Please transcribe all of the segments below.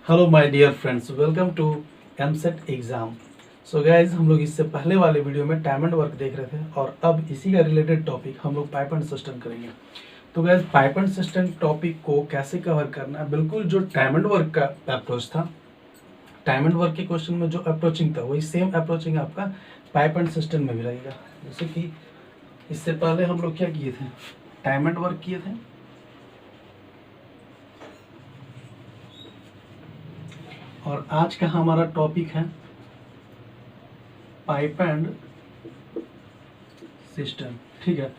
Hello my dear friends, welcome to EAMCET exam. So guys, हम लोग इससे पहले वाले वीडियो में टाइम एंड वर्क देख रहे थे और अब इसी का रिलेटेड टॉपिक हम लोग पाइप एंड सिस्टम करेंगे। तो guys, pipe and system topic को कैसे कवर करना है, बिल्कुल जो टाइम एंड वर्क का अप्रोच था, टाइम एंड वर्क के क्वेश्चन में जो अप्रोचिंग था वही सेम अप्रोचिंग आपका पाइप एंड सिस्टम में भी रहेगा। जैसे कि इससे पहले हम लोग क्या किए थे, टाइम एंड वर्क किए थे, और आज का हमारा टॉपिक है पाइप एंड सिस्टम। ठीक है,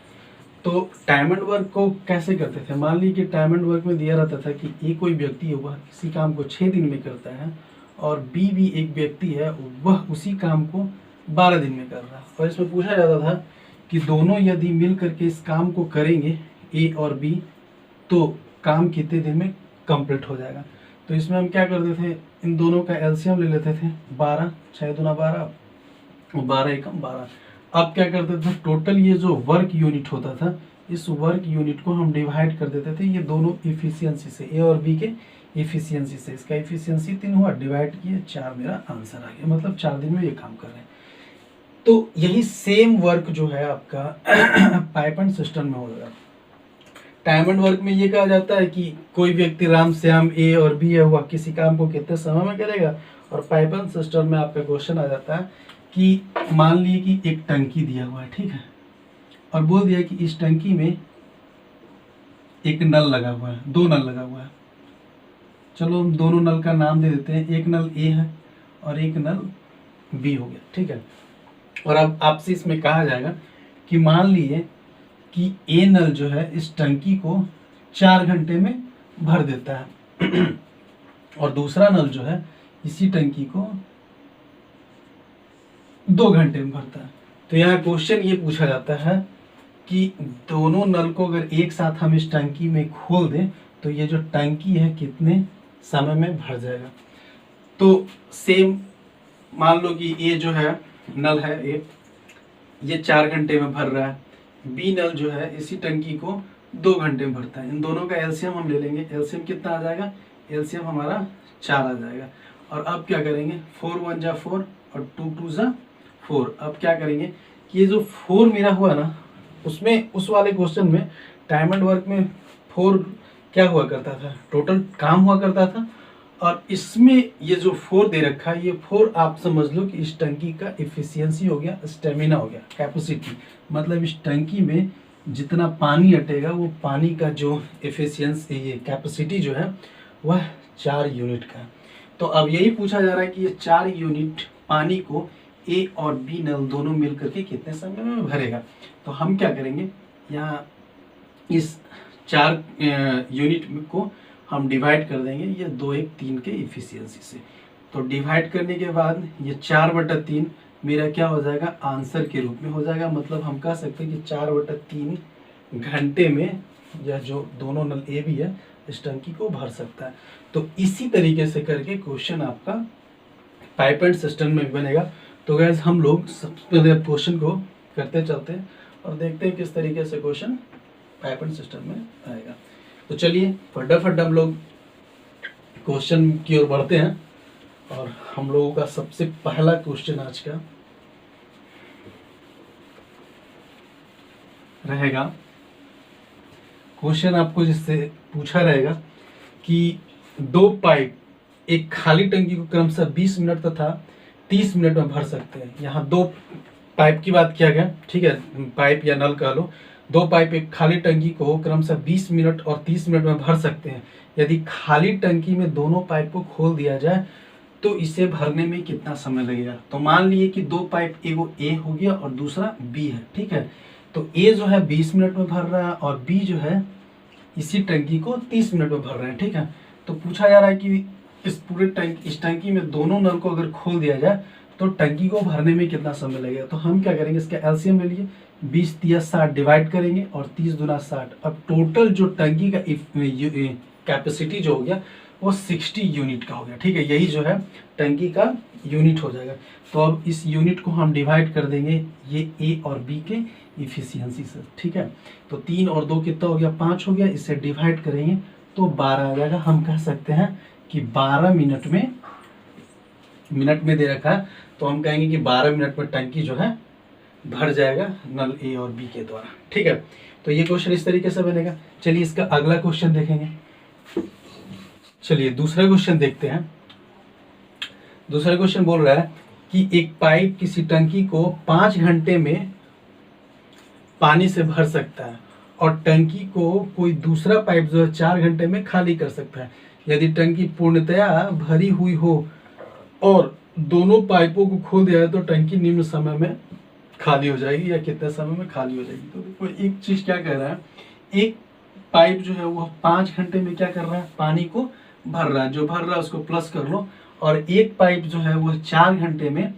तो टाइम एंड वर्क को कैसे करते थे। मान लीजिए कि टाइम एंड वर्क में दिया रहता था कि ए कोई व्यक्ति है, वह किसी काम को 6 दिन में करता है, और बी भी एक व्यक्ति है, वह उसी काम को 12 दिन में कर रहा है। और इसमें पूछा जाता था कि दोनों यदि मिल करके इस काम को करेंगे, ए और बी, तो काम कितने दिन में कंप्लीट हो जाएगा। तो इसमें हम क्या करते थे, इन दोनों का एलसीएम ले लेते थे, 12, 6 दूना 12 और 12 एकम 12। अब क्या करते थे, टोटल ये जो वर्क यूनिट होता था, इस वर्क यूनिट को हम डिवाइड कर देते थे ये दोनों इफिशियंसी से, ए और बी के इफिशियंसी से। इसका इफिशियंसी 3 हुआ, डिवाइड किए 4, मेरा आंसर आ गया। मतलब 4 दिन में ये काम कर रहे हैं। तो यही सेम वर्क जो है आपका पाइप एंड सिस्टम में होगा। टाइम एंड वर्क में ये कहा जाता है कि कोई व्यक्ति राम श्याम ए और बी है, हुआ किसी काम को कितने समय में करेगा। और पाइप एंड सिस्टम में आपका क्वेश्चन आ जाता है कि मान लीजिए कि एक टंकी दिया हुआ है, ठीक है, और बोल दिया कि इस टंकी में एक नल लगा हुआ है, 2 नल लगा हुआ है। चलो हम दोनों नल का नाम दे देते हैं, एक नल ए है और एक नल बी हो गया, ठीक है। और अब आपसे इसमें कहा जाएगा कि मान लीजिए कि ए नल जो है इस टंकी को 4 घंटे में भर देता है और दूसरा नल जो है इसी टंकी को 2 घंटे में भरता है। तो यहाँ क्वेश्चन ये पूछा जाता है कि दोनों नल को अगर एक साथ हम इस टंकी में खोल दें तो ये जो टंकी है कितने समय में भर जाएगा। तो सेम मान लो कि ये जो है नल है ये 4 घंटे में भर रहा है, बी नल जो है इसी टंकी को 2 घंटे में भरता है। इन दोनों का एलसीएम हम ले लेंगे, एलसीएम कितना आ जाएगा, एलसीएम हमारा 4 आ जाएगा। और अब क्या करेंगे, 4 1 जा 4 और 2 2 जा 4। अब क्या करेंगे कि ये जो 4 मेरा हुआ ना, उसमें उस वाले क्वेश्चन में टाइम एंड वर्क में 4 क्या हुआ करता था, टोटल काम हुआ करता था। और इसमें ये जो 4 दे रखा है, ये 4 आप समझ लो कि इस टंकी का इफिशियंसी हो गया, स्टेमिना हो गया, कैपेसिटी। मतलब इस टंकी में जितना पानी अटेगा वो पानी का जो एफिशिएंसी, ये कैपेसिटी जो है वह 4 यूनिट का है। तो अब यही पूछा जा रहा है कि ये 4 यूनिट पानी को ए और बी नल दोनों मिल करके कितने समय में भरेगा। तो हम क्या करेंगे, यहाँ इस 4 यूनिट को हम डिवाइड कर देंगे ये 2 1 3 के इफिशियंसी से। तो डिवाइड करने के बाद ये 4/3 मेरा क्या हो जाएगा, आंसर के रूप में हो जाएगा। मतलब हम कह सकते हैं कि 4/3 घंटे में यह जो दोनों नल ए भी है इस टंकी को भर सकता है। तो इसी तरीके से करके क्वेश्चन आपका पाइप एंड सिस्टम में बनेगा। तो गैस, हम लोग सबसे पहले क्वेश्चन को करते चलते हैं और देखते हैं किस तरीके से क्वेश्चन पाइप एंड सिस्टम में आएगा। तो चलिए फटाफट हम लोग क्वेश्चन की ओर बढ़ते हैं। और हम लोगों का सबसे पहला क्वेश्चन आज का रहेगा, क्वेश्चन आपको जिससे पूछा रहेगा कि 2 पाइप एक खाली टंकी को क्रमशः 20 मिनट तथा 30 मिनट में भर सकते हैं। यहाँ 2 पाइप की बात किया गया, ठीक है, पाइप या नल कह लो। 2 पाइप एक खाली टंकी को क्रमशः 20 मिनट और 30 मिनट में भर सकते हैं। यदि खाली टंकी में दोनों पाइप को खोल दिया जाए तो इसे भरने में कितना समय लगेगा। तो मान लिए कि 2 पाइप, एगो ए हो गया और दूसरा बी है, ठीक है। तो ए जो है 20 मिनट में भर रहा है और बी जो है इसी टंकी को 30 मिनट में भर रहे हैं, ठीक है। तो पूछा जा रहा है कि इस टंकी में दोनों नल को अगर खोल दिया जाए तो टंकी को भरने में कितना समय लगेगा। तो हम क्या करेंगे, इसका एलसीएम ले लिए, 20 3 60 डिवाइड करेंगे और 30 दूना 60। अब टोटल जो टंकी का कैपेसिटी जो हो गया वो 60 यूनिट का हो गया, ठीक है। यही जो है टंकी का यूनिट हो जाएगा। तो अब इस यूनिट को हम डिवाइड कर देंगे ये ए और बी के इफिशियंसी से, ठीक है। तो 3 और 2 कितना हो गया, 5 हो गया। इसे डिवाइड करेंगे तो 12 आ जाएगा। हम कह सकते हैं कि 12 मिनट में दे रखा है, तो हम कहेंगे कि 12 मिनट में टंकी जो है भर जाएगा नल ए और बी के द्वारा। ठीक है, तो ये क्वेश्चन इस तरीके से बनेगा। चलिए इसका अगला क्वेश्चन देखेंगे। चलिए दूसरा क्वेश्चन देखते हैं। दूसरा क्वेश्चन बोल रहा है कि एक पाइप किसी टंकी को 5 घंटे में पानी से भर सकता है और टंकी को कोई दूसरा पाइप जो है 4 घंटे में खाली कर सकता है। यदि टंकी पूर्णतया भरी हुई हो और दोनों पाइपों को खोल दिया जाए तो टंकी निम्न समय में खाली हो जाएगी या कितने समय में खाली हो जाएगी। तो देखो एक चीज क्या कह रहा है, एक पाइप जो है वो 5 घंटे में क्या कर रहा है, पानी को भर रहा है। जो भर रहा है उसको प्लस कर लो, और एक पाइप जो है वो 4 घंटे में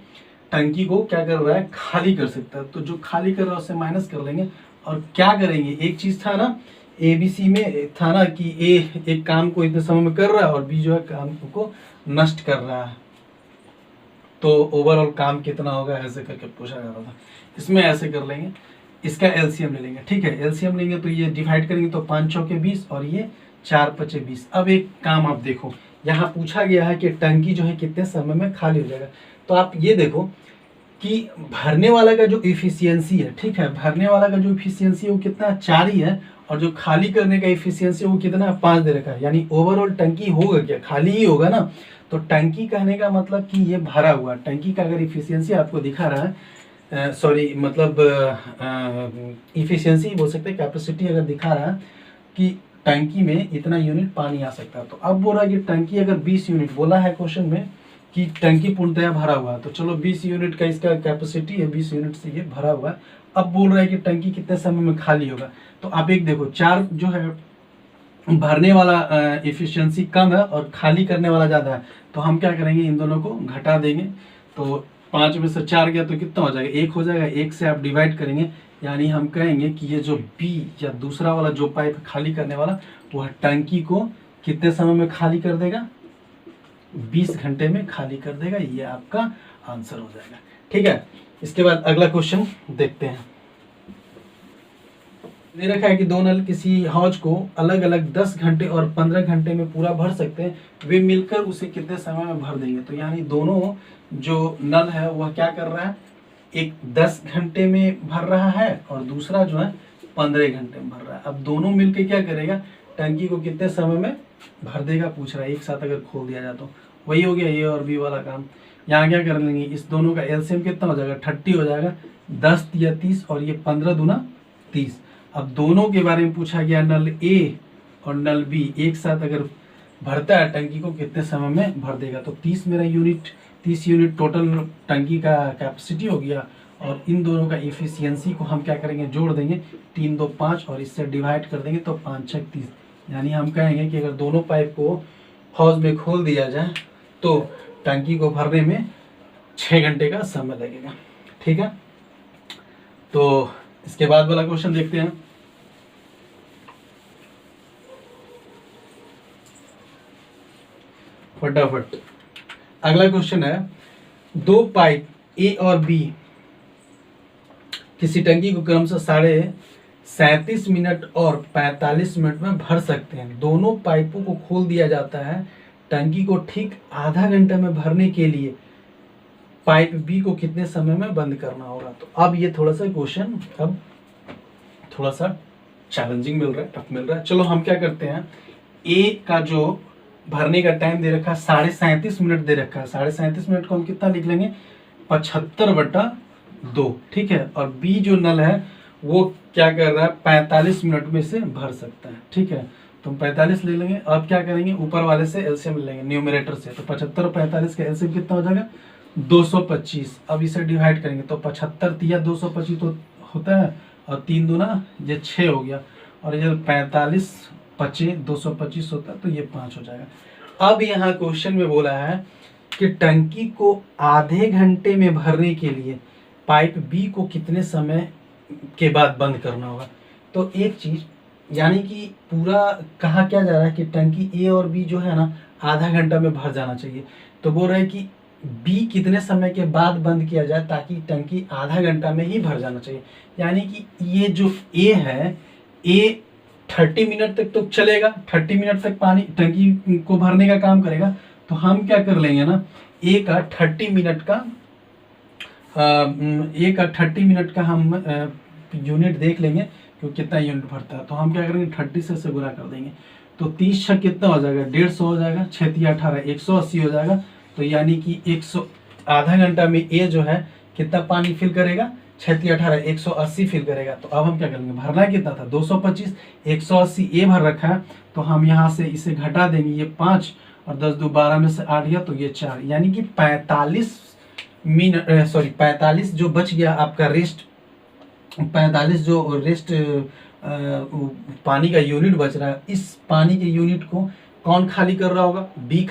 टंकी को क्या कर रहा है, खाली कर सकता है। तो जो खाली कर रहा है उससे माइनस कर लेंगे और क्या करेंगे, एक चीज था ना ABC में था ना कि ए एक काम को इतने समय में कर रहा है और बी जो है काम को नष्ट कर रहा है, तो ओवरऑल काम कितना होगा ऐसे करके पूछा जा रहा था। इसमें ऐसे कर लेंगे, इसका एलसीएम ले लेंगे। ठीक है, एलसीएम लेंगे तो ये डिवाइड करेंगे तो 5 चौके 20 और ये 4 पचे 20। अब एक काम आप देखो, यहाँ पूछा गया है कि टंकी जो है कितने समय में खाली हो जाएगा। तो आप ये देखो कि भरने वाला का जो इफिशियंसी है, ठीक है, भरने वाला का जो इफिशियंसी है वो कितना 4 ही है, और जो खाली करने का इफिशियंसी वो कितना 5 दे रखा है। यानी ओवरऑल टंकी होगा क्या, खाली ही होगा ना। तो टंकी कहने का मतलब कि ये भरा हुआ, टंकी का अगर इफिशियंसी आपको दिखा रहा है, सॉरी मतलब इफिशियंसी बोल सकते हैं, कैपेसिटी अगर दिखा रहा है कि टंकी में इतना यूनिट पानी आ सकता है। तो अब बोल रहा है कि टंकी अगर 20 यूनिट बोला है क्वेश्चन में कि टंकी पूर्णतया भरा हुआ है, तो चलो 20 यूनिट का इसका कैपेसिटी है, 20 यूनिट से ये भरा हुआ है। अब बोल रहा है कि टंकी कितने समय में खाली होगा। तो आप एक देखो, 4 जो है भरने वाला एफिशिएंसी कम है और खाली करने वाला ज़्यादा है, तो हम क्या करेंगे, इन दोनों को घटा देंगे। तो 5 में से 4 गया तो कितना हो जाएगा, 1 हो जाएगा। 1 से आप डिवाइड करेंगे, यानी हम कहेंगे कि ये जो बी या दूसरा वाला जो पाइप खाली करने वाला वह टंकी को कितने समय में खाली कर देगा, 20 घंटे में खाली कर देगा। ये आपका आंसर हो जाएगा। ठीक है, इसके बाद अगला क्वेश्चन देखते हैं। दे रखा है कि दो नल किसी हौज को अलग अलग 10 घंटे और 15 घंटे में पूरा भर सकते हैं, वे मिलकर उसे कितने समय में भर देंगे। तो यानी दोनों जो नल है वह क्या कर रहा है, एक 10 घंटे में भर रहा है और दूसरा जो है 15 घंटे में भर रहा है। अब दोनों मिलकर क्या करेगा, टंकी को कितने समय में भर देगा पूछ रहा है। एक साथ अगर खोल दिया जाए तो वही हो गया ए और बी वाला काम। यहाँ क्या कर लेंगे, इस दोनों का एलसीएम कितना हो जाएगा, 30 हो जाएगा। 10 या 30 और ये 15 दूना 30। अब दोनों के बारे में पूछा गया, नल ए और नल बी एक साथ अगर भरता है टंकी को कितने समय में भर देगा। तो 30 यूनिट टोटल टंकी का कैपेसिटी हो गया, और इन दोनों का इफिशियंसी को हम क्या करेंगे, जोड़ देंगे। 3 2 5 और इससे डिवाइड कर देंगे तो 5 6 30। यानी हम कहेंगे कि अगर दोनों पाइप को हौज में खोल दिया जाए तो टंकी को भरने में 6 घंटे का समय लगेगा। ठीक है, तो इसके बाद वाला क्वेश्चन देखते हैं। फटाफट अगला क्वेश्चन है, दो पाइप ए और बी किसी टंकी को क्रमशः 37.5 मिनट और 45 मिनट में भर सकते हैं। दोनों पाइपों को खोल दिया जाता है। टंकी को ठीक आधा घंटा में भरने के लिए पाइप बी को कितने समय में बंद करना होगा। तो अब ये थोड़ा सा क्वेश्चन अब थोड़ा सा चैलेंजिंग मिल रहा है, टफ मिल रहा है। चलो हम क्या करते हैं, ए का जो भरने का टाइम दे रखा है 37.5 मिनट दे रखा है। 37.5 मिनट को हम कितना लिख लेंगे, 75/2। ठीक है, और बी जो नल है वो क्या कर रहा है, 45 मिनट में से भर सकता है। ठीक है, तो हम 45 ले लेंगे। अब क्या करेंगे, ऊपर वाले से एलसीएम ले लेंगे न्यूमरेटर से। तो 75 और 45 का एलसीएम कितना हो जाएगा, 225। अब इसे डिवाइड करेंगे तो 75 या 225 तो होता है, और 3 दूना ये 6 हो गया, और ये 45 पचे 225 होता है, तो ये 5 हो जाएगा। अब यहाँ क्वेश्चन में बोला है कि टंकी को आधे घंटे में भरने के लिए पाइप बी को कितने समय के बाद बंद करना होगा। तो एक चीज, यानी कि पूरा कहा क्या जा रहा है कि टंकी ए और बी जो है ना आधा घंटा में भर जाना चाहिए। तो बोल रहा है कि बी कितने समय के बाद बंद किया जाए ताकि टंकी आधा घंटा में ही भर जाना चाहिए। यानी कि ये जो ए है, ए 30 मिनट तक तो चलेगा, 30 मिनट तक पानी टंकी को भरने का काम करेगा। तो हम क्या कर लेंगे ना, ए का 30 मिनट का हम यूनिट देख लेंगे कि कितना यूनिट भरता है। तो हम क्या करेंगे, 30 से गुना कर देंगे। तो 30 छः कितना हो जाएगा, 150 हो जाएगा, 6 तिया 18, 180 हो जाएगा। तो यानी कि 100 आधा घंटा में ए जो है कितना पानी फिल करेगा, 6 तिया 18, 180 फिल करेगा। तो अब हम क्या करेंगे, भरना कितना था 225, 180 ए भर रखा है। तो हम यहाँ से इसे घटा देंगे, ये 5 और 10 दो 12 में से 8 गया तो ये 4, यानी कि 45 जो बच गया आपका रेस्ट, 45 जो रेस्ट पानी का यूनिट बच रहा है, इस पानी के यूनिट को कौन खाली कर रहा होगा, बी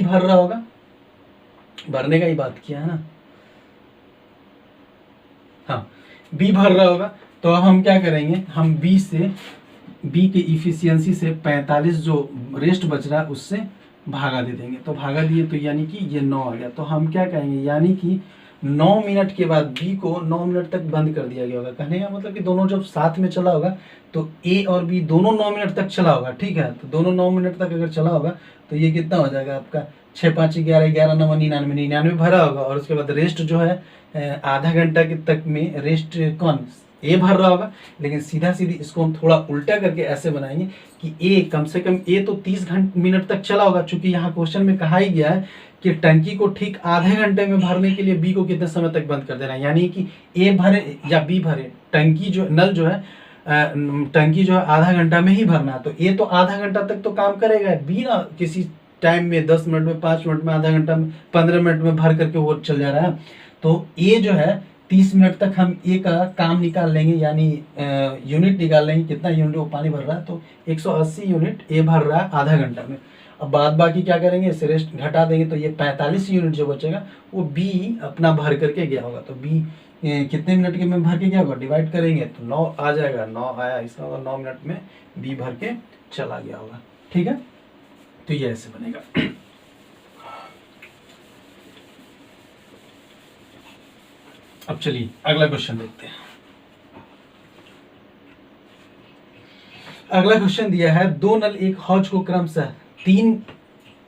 भर रहा होगा। भरने का ही बात किया है ना, हाँ बी भर रहा होगा। तो अब हम क्या करेंगे, हम बी के इफिशियंसी से 45 जो रेस्ट बच रहा है उससे भागा दे देंगे। तो भागा दिए तो यानी कि ये 9 आ गया। तो हम क्या कहेंगे, यानी कि 9 मिनट के बाद बी को 9 मिनट तक बंद कर दिया गया होगा। कहने का मतलब कि दोनों जब साथ में चला होगा तो ए और बी दोनों 9 मिनट तक चला होगा, ठीक है। तो दोनों 9 मिनट तक अगर चला होगा तो ये कितना हो जाएगा आपका 6 5 11 11 9 99 भरा होगा। और उसके बाद रेस्ट जो है आधा घंटा के तक में रेस्ट कौन, ए भर रहा होगा। लेकिन सीधा सीधी इसको हम थोड़ा उल्टा करके ऐसे बनाएंगे कि ए कम से कम ए तो 30 मिनट तक चला होगा, चूंकि यहाँ क्वेश्चन में कहा ही गया है कि टंकी को ठीक आधे घंटे में भरने के लिए बी को कितने समय तक बंद कर देना है। यानी कि ए भरे या बी भरे, टंकी जो नल जो है टंकी जो है आधा घंटा में ही भरना है। तो ए तो आधा घंटा तक तो काम करेगा, बी ना किसी टाइम में 10 मिनट में, 5 मिनट में, आधा घंटा में, 15 मिनट में भर करके वो चल जा रहा है। तो ए जो है 30 मिनट तक हम ए का काम निकाल लेंगे, यानी यूनिट निकाल लेंगे, कितना यूनिट वो पानी भर रहा है। तो 180 यूनिट ए भर रहा है आधा घंटा में। अब बाद बाकी क्या करेंगे, इसे रेस्ट घटा देंगे तो ये 45 यूनिट जो बचेगा वो बी अपना भर करके गया होगा। तो बी कितने मिनट के में भर के गया होगा, डिवाइड करेंगे तो 9 आ जाएगा, 9 आया, इसका मतलब 9 मिनट में बी भर के चला गया होगा, ठीक है। तो ये ऐसे बनेगा। अब चलिए अगला क्वेश्चन देखते हैं। अगला क्वेश्चन दिया है, 2 नल एक हौज को क्रमशः 3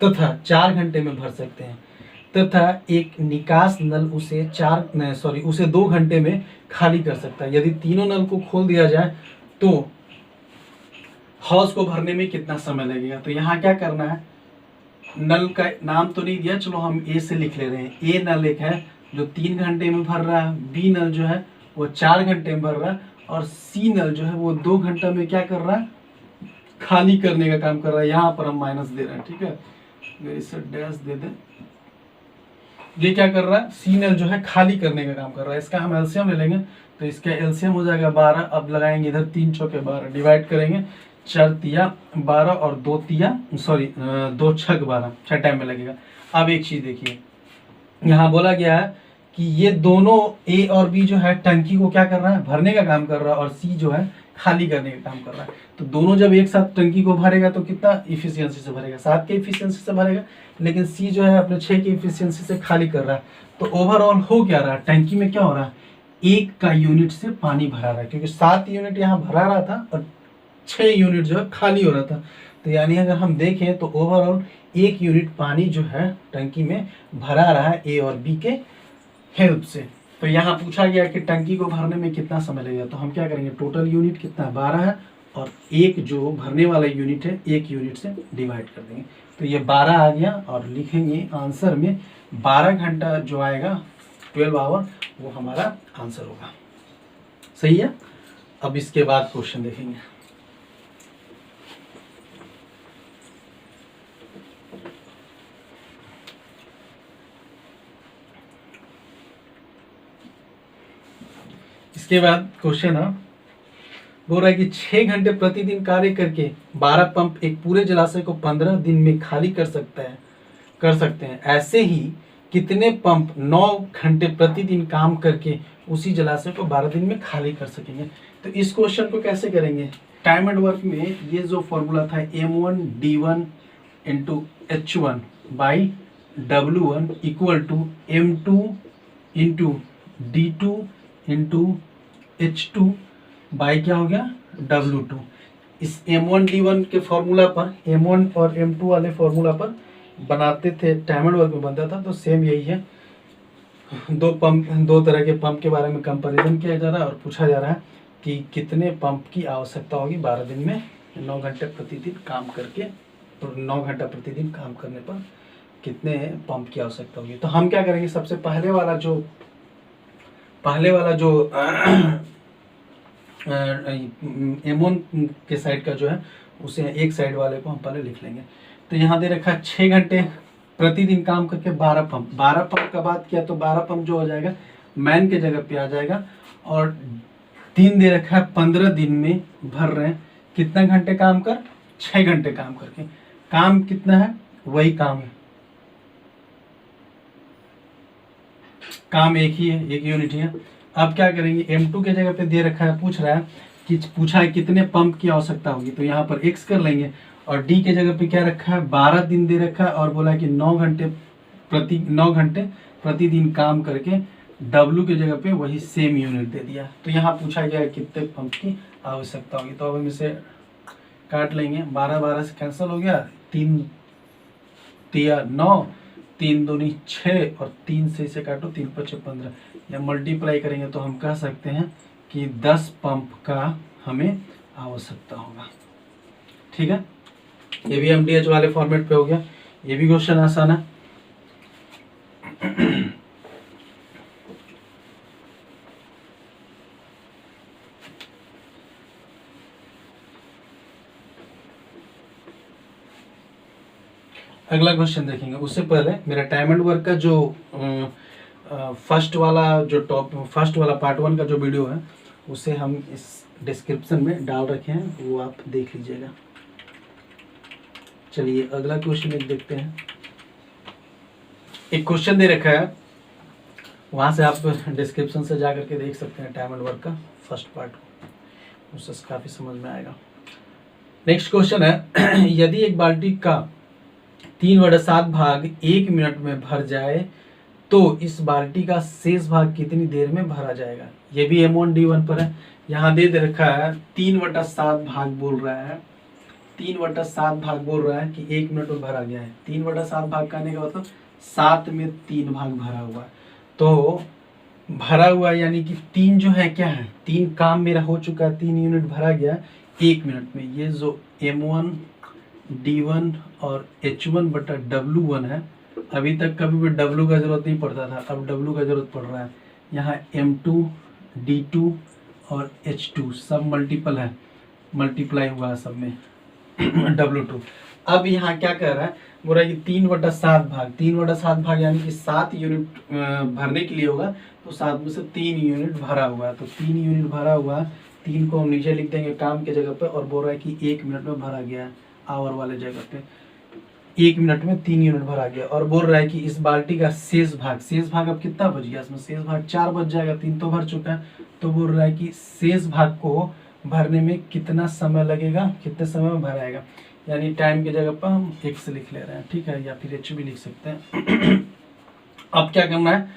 तथा 4 घंटे में भर सकते हैं तथा एक निकास नल उसे 2 घंटे में खाली कर सकता है। यदि तीनों नल को खोल दिया जाए तो हौज को भरने में कितना समय लगेगा। तो यहाँ क्या करना है, नल का नाम तो नहीं दिया, चलो हम ए से लिख ले रहे हैं। ए नल एक है जो 3 घंटे में भर रहा है, बी नल जो है वो 4 घंटे में भर रहा है, और सी नल जो है वो 2 घंटा में क्या कर रहा है, खाली करने का काम कर रहा है। यहाँ पर हम माइनस दे रहे हैं, ठीक है, अगर इसे डैश दे दें, ये क्या कर रहा है, सी नल जो है खाली करने का काम कर रहा है। इसका हम एलसीएम ले लेंगे तो इसका एलसीएम हो जाएगा 12। अब लगाएंगे इधर 3 चौके 12, डिवाइड करेंगे 4 तिया 12 और 2 छक 12, 6 टाइम में लगेगा। अब एक चीज देखिए, यहाँ बोला गया है कि ये दोनों ए और बी जो है टंकी को क्या कर रहा है, भरने का काम कर रहा है, और सी जो है खाली करने का काम कर रहा है। तो दोनों जब एक साथ टंकी को भरेगा तो कितना इफिशियंसी से भरेगा, 7 के इफिशियंसी से भरेगा। लेकिन सी जो है अपने 6 के इफिशियंसी से खाली कर रहा है। तो ओवरऑल हो क्या रहा है, टंकी में क्या हो रहा है, 1 का यूनिट से पानी भरा रहा है, क्योंकि 7 यूनिट यहाँ भरा रहा था और 6 यूनिट जो है खाली हो रहा था। तो यानी अगर हम देखें तो ओवरऑल 1 यूनिट पानी जो है टंकी में भरा रहा है ए और बी के हेल्प से। तो यहाँ पूछा गया कि टंकी को भरने में कितना समय लगेगा। तो हम क्या करेंगे, टोटल यूनिट कितना 12 है, और एक जो भरने वाला यूनिट है 1 यूनिट से डिवाइड कर देंगे। तो ये 12 आ गया, और लिखेंगे आंसर में 12 घंटा जो आएगा 12 आवर, वो हमारा आंसर होगा। सही है। अब इसके बाद क्वेश्चन देखेंगे। इसके बाद क्वेश्चन है, बोल रहा है कि 6 घंटे प्रतिदिन कार्य करके 12 पंप एक पूरे जलाशय को 15 दिन में खाली कर सकते हैं। ऐसे ही कितने पंप 9 घंटे प्रतिदिन काम करके उसी जलाशय को 12 दिन में खाली कर सकेंगे। तो इस क्वेश्चन को कैसे करेंगे, टाइम एंड वर्क में ये जो फॉर्मूला था m1 d1 into h1 by w1 equal to m2 into d2 into h2 by क्या हो गया w2। इस M1D1 के फॉर्मूला पर, M1 और M2 वाले फॉर्मूला पर बनाते थे, टाइम एंड वर्क में बनता था, तो सेम यही है। दो तरह के पंप के बारे में कंपैरिजन किया जा रहा है और पूछा जा रहा है कि कितने पंप की आवश्यकता होगी 12 दिन में 9 घंटे प्रतिदिन काम करके, और 9 घंटा प्रतिदिन काम करने पर कितने पंप की आवश्यकता होगी। तो हम क्या करेंगे, सबसे पहले वाला जो M1 के साइड का जो है, उसे एक साइड वाले को हम पहले लिख लेंगे। तो यहाँ दे रखा है 6 घंटे प्रतिदिन काम करके 12 पंप। 12 पंप का बात किया तो 12 पंप जो हो जाएगा मैन के जगह पे आ जाएगा, और दिन दे रखा है 15 दिन में भर रहे हैं, कितना घंटे काम कर, 6 घंटे काम करके। काम कितना है, वही काम है, काम एक ही है, एक यूनिट ही है। अब क्या करेंगे, M2 के जगह पे दे रखा है, पूछा है कितने पंप की आवश्यकता होगी, तो यहाँ पर x कर लेंगे, और D के जगह पे क्या रखा है, 12 दिन दे रखा है, और बोला कि 9 घंटे प्रतिदिन काम करके W के जगह पे वही सेम यूनिट दे दिया। तो यहाँ पूछा गया है कितने पंप की आवश्यकता होगी। तो अब हम इसे काट लेंगे, 12 से कैंसिल हो गया, 3 तिया 9, 3 दूनी 6, और 3 से इसे काटो, 3 5 15, या मल्टीप्लाई करेंगे तो हम कह सकते हैं कि 10 पंप का हमें आवश्यकता होगा। ठीक है, ये भी MDH वाले फॉर्मेट पे हो गया। ये भी क्वेश्चन आसान है। अगला क्वेश्चन देखेंगे, उससे पहले मेरा टाइम एंड वर्क का जो फर्स्ट वाला पार्ट 1 का जो वीडियो है, उसे हम इस डिस्क्रिप्शन में डाल रखे हैं, वो आप देख लीजिएगा। चलिए अगला क्वेश्चन एक देखते हैं। एक क्वेश्चन दे रखा है, वहां से आप डिस्क्रिप्शन से जा करके देख सकते हैं टाइम एंड वर्क का फर्स्ट पार्ट, उससे काफी समझ में आएगा। नेक्स्ट क्वेश्चन है, यदि एक बाल्टी का 3/7 भाग 1 मिनट में भर जाए तो इस बाल्टी का शेष भाग कितनी देर में भरा जाएगा। ये भी M1D1 पर है। यहाँ दे रखा है 3/7 भाग बोल रहा है, 3/7 भाग बोल रहा है कि 1 मिनट में भरा गया है। 3/7 भाग करने का मतलब 7 में 3 भाग भरा हुआ है। तो भरा हुआ यानी कि 3 जो है क्या है, 3 काम मेरा हो चुका है, 3 यूनिट भरा गया 1 मिनट में। ये जो M1D1 और H1/W1 है, अभी तक कभी भी W का जरूरत नहीं पड़ता था, अब W का जरूरत पड़ रहा है। यहाँ M2, D2 और H2 सब मल्टीपल है, मल्टीप्लाई हुआ है सब में W2। अब यहाँ क्या कह रहा है, बोल रहा है कि 3/7 भाग यानी कि 7 यूनिट भरने के लिए होगा, तो 7 में से 3 यूनिट भरा हुआ है। तो 3 यूनिट भरा हुआ है, 3 को हम नीचे लिख देंगे काम के जगह पे, और बोल रहा है कि 1 मिनट में भरा गया है, आवर वाले जगह पे 1 मिनट में 3 यूनिट भरा गया। और बोल रहा है कि इस बाल्टी का शेष भाग अब कितना बच गया, इसमें शेष भाग 4 बच जाएगा, 3 तो भर चुका है। तो बोल रहा है कि शेष भाग को भरने में कितना समय लगेगा, कितने समय में भराएगा, यानी टाइम की जगह पर हम x लिख ले रहे हैं, ठीक है, या फिर h भी लिख सकते हैं। अब क्या करना है,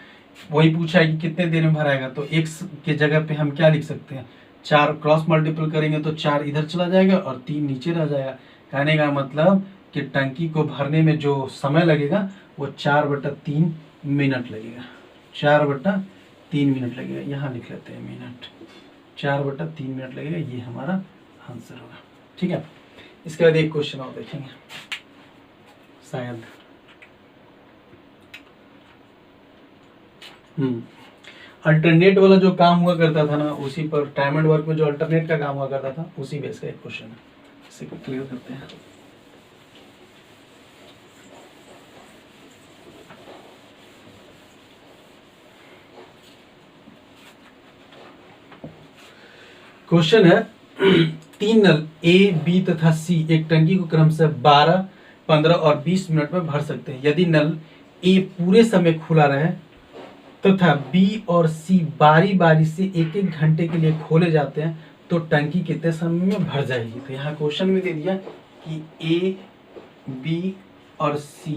वही पूछा है कि कितने देर में भराएगा, तो x के जगह पे हम क्या लिख सकते हैं, 4 क्रॉस मल्टीपल करेंगे तो 4 इधर चला जाएगा और 3 नीचे रह जाएगा। कहने का मतलब कि टंकी को भरने में जो समय लगेगा वो 4/3 मिनट लगेगा, 4/3 मिनट लगेगा। यहाँ लिख लेते हैं मिनट, 4/3 मिनट लगेगा, ये हमारा आंसर होगा। ठीक है, इसके बाद एक क्वेश्चन और देखेंगे शायद। अल्टरनेट वाला जो काम हुआ करता था ना, उसी पर टाइम एंड वर्क में जो अल्टरनेट का काम हुआ करता था, उसी बेस का एक क्वेश्चन है, इसे क्लियर करते हैं। क्वेश्चन है, 3 नल A, B तथा C एक टंकी को क्रमशः 12, 15 और 20 मिनट में भर सकते हैं। यदि नल A पूरे समय खुला रहे तथा B और C बारी बारी से 1-1 घंटे के लिए खोले जाते हैं तो टंकी कितने समय में भर जाएगी। तो यहाँ क्वेश्चन में दे दिया कि A, B और C,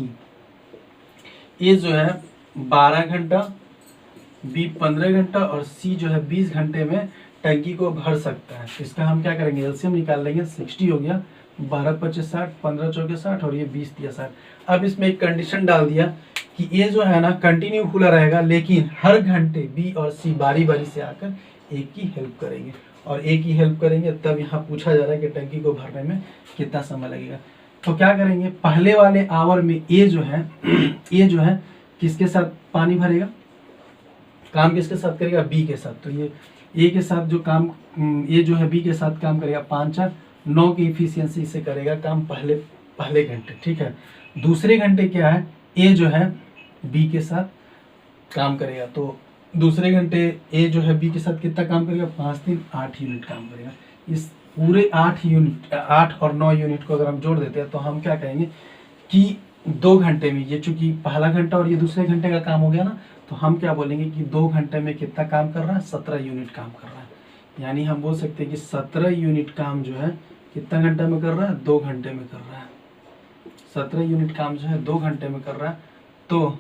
A जो है 12 घंटा, B 15 घंटा और C जो है 20 घंटे में टंकी को भर सकता है। इसका हम क्या करेंगे, एलसीएम निकाल लेंगे। 60 हो गया, 12 25 60, 15 चौके 60 और ये 20 दिया 60। अब इसमें एक कंडीशन डाल दिया कि ये जो है ना कंटिन्यू खुला रहेगा, लेकिन हर घंटे बी और सी बारी बारी से आकर ए की हेल्प करेंगे, और ए की हेल्प करेंगे। तब यहाँ पूछा जा रहा है कि टंकी को भरने में कितना समय लगेगा। तो क्या करेंगे, पहले वाले आवर में ए जो है ए जो है किसके साथ पानी भरेगा, काम किसके साथ करेगा, बी के साथ। तो ये ए के साथ जो काम, ये जो है बी के साथ काम करेगा। 5 4 9 की इफिशियंसी से करेगा काम पहले घंटे, ठीक है। दूसरे घंटे क्या है, ए जो है बी के साथ काम करेगा। तो दूसरे घंटे ए जो है बी के साथ कितना काम करेगा, 5 3 8 यूनिट काम करेगा। इस पूरे 8 यूनिट, 8 और 9 यूनिट को अगर हम जोड़ देते हैं तो हम क्या कहेंगे कि 2 घंटे में, ये चूंकि पहला घंटा और ये दूसरे घंटे का काम हो गया ना, तो हम क्या बोलेंगे कि 2 घंटे में कितना काम कर रहा है, 17 यूनिट काम कर रहा है। यानी हम बोल सकते हैं कि 17 यूनिट काम जो है कितना घंटे में कर रहा है, 2 घंटे में कर रहा है। 17 यूनिट काम जो है 2 घंटे में कर रहा है। तो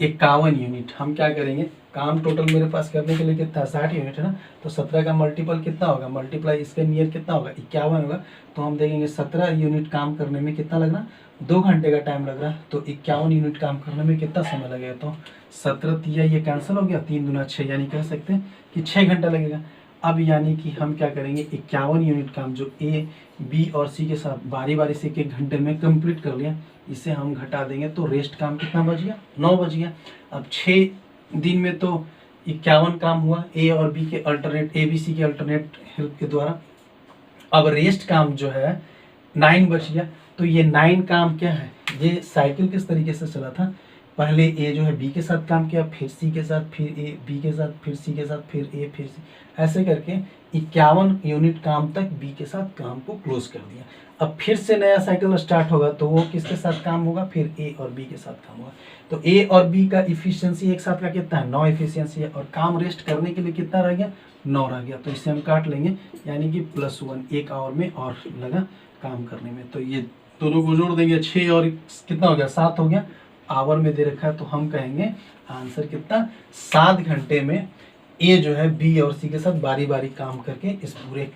51 यूनिट हम क्या करेंगे, काम टोटल मेरे पास करने के लिए कितना, 60 यूनिट है ना, तो 17 का मल्टीपल कितना होगा, मल्टीप्लाई इसके नियर कितना होगा, 51 होगा। तो हम देखेंगे 17 यूनिट काम करने में कितना लग रहा, 2 घंटे का टाइम लग रहा है। तो 51 यूनिट काम करने में कितना समय लगेगा, तो 17 तिया ये कैंसिल हो गया, 3 दूना 6, यानी कह सकते हैं कि 6 घंटा लगेगा। अब यानी कि हम क्या करेंगे, 51 यूनिट काम जो ए बी और सी के साथ बारी बारी से 1 घंटे में कंप्लीट कर लिया, इसे हम घटा देंगे तो रेस्ट काम कितना बच गया, 9 बच गया। अब 6 दिन में तो 51 काम हुआ ए और बी के अल्टरनेट, ए बी सी के अल्टरनेट हेल्प के द्वारा। अब रेस्ट काम जो है 9 बच गया। तो ये 9 काम क्या है, ये साइकिल किस तरीके से चला था, पहले ए जो है बी के साथ काम किया, फिर सी के साथ, फिर ए बी के साथ, फिर सी के साथ, फिर ए, फिर सी, ऐसे करके 51 यूनिट काम तक बी के साथ काम को क्लोज कर दिया। अब फिर से नया साइकिल स्टार्ट होगा, तो वो किसके साथ काम होगा, फिर ए और बी के साथ काम होगा। तो ए और बी का इफिशियंसी एक साथ का कितना है, 9 इफिशियंसी है, और काम रेस्ट करने के लिए कितना रह गया, 9 रह गया। तो इसे हम काट लेंगे, यानी कि +1 1 आवर में और लगा काम करने में। तो ये दोनों को जोड़ देंगे, 6 और कितना हो गया, 7 हो गया, आवर में दे रखा है। तो हम कहेंगे आंसर कितना, 7 घंटे में ए जो है बी और सी के साथ बारी बारी काम करके इस पूरे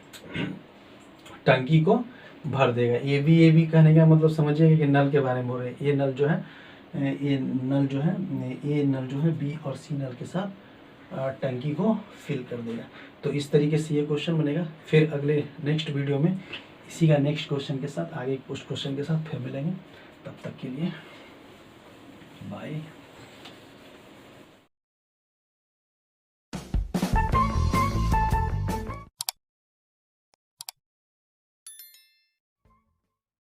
टंकी को भर देगा। ए बी कहने का मतलब समझिएगा कि नल के बारे में बोल रहे हैं। ये नल जो है ए नल जो है बी और सी नल के साथ टंकी को फिल कर देगा। तो इस तरीके से ये क्वेश्चन बनेगा। फिर अगले नेक्स्ट वीडियो में इसी का नेक्स्ट क्वेश्चन के साथ, आगे उस क्वेश्चन के साथ फिर मिलेंगे। तब तक के लिए बाय।